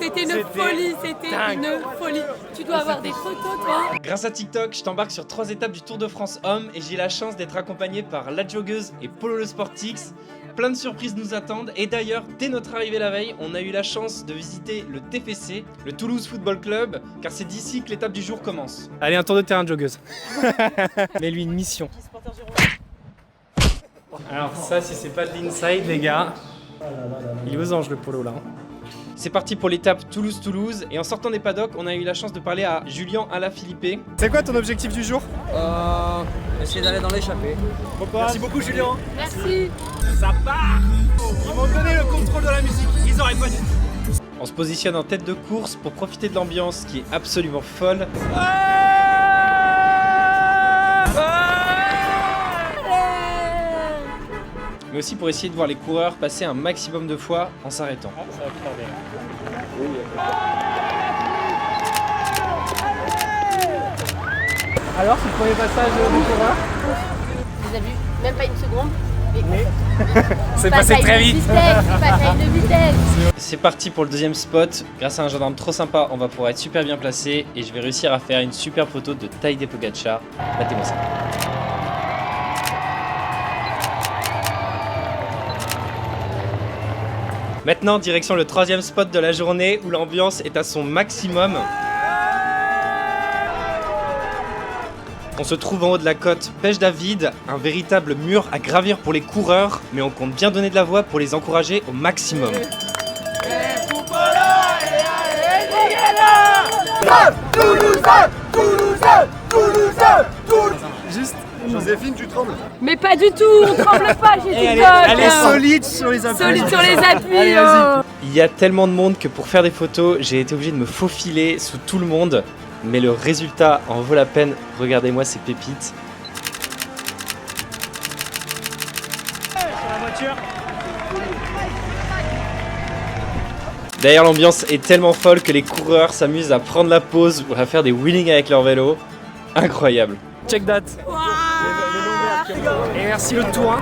C'était une folie, c'était une folie. Tu dois avoir des photos, toi. Grâce à TikTok, je t'embarque sur 3 étapes du Tour de France Homme et j'ai la chance d'être accompagné par la joggeuse et Polo le Sportix. Plein de surprises nous attendent et d'ailleurs, dès notre arrivée la veille, on a eu la chance de visiter le TFC, le Toulouse Football Club, car c'est d'ici que l'étape du jour commence. Allez, un tour de terrain de joggeuse. Mets-lui une mission. Alors ça, si c'est pas de l'inside, les gars, il est aux anges le Polo là. C'est parti pour l'étape Toulouse-Toulouse et en sortant des paddocks, on a eu la chance de parler à Julien Alaphilippe. C'est quoi ton objectif du jour? Essayer d'aller dans l'échappée. Merci beaucoup Julien. Merci. Ça part. Ils m'ont donné le contrôle de la musique, ils auraient pas dû. On se positionne en tête de course pour profiter de l'ambiance qui est absolument folle. Mais aussi pour essayer de voir les coureurs passer un maximum de fois en s'arrêtant. Alors, c'est le premier passage du coureur? Tu les as vus, même pas une seconde. C'est passé très vite. Passe à une vitesse. C'est parti pour le deuxième spot. Grâce à un gendarme trop sympa, on va pouvoir être super bien placé et je vais réussir à faire une super photo de Tadej Pogačar. Battez-moi ça. Maintenant, direction le troisième spot de la journée où l'ambiance est à son maximum. On se trouve en haut de la côte Pêche David, un véritable mur à gravir pour les coureurs, mais on compte bien donner de la voix pour les encourager au maximum. Juste, Joséphine, tu trembles? Mais pas du tout, on tremble pas chez TikTok. Elle est solide sur les appuis. Solide sur les appuis. Allez, vas-y. Il y a tellement de monde que pour faire des photos, j'ai été obligé de me faufiler sous tout le monde. Mais le résultat en vaut la peine. Regardez-moi ces pépites. Sur la voiture. D'ailleurs, l'ambiance est tellement folle que les coureurs s'amusent à prendre la pause ou à faire des wheelings avec leur vélo. Incroyable. Check date. Et merci le tour.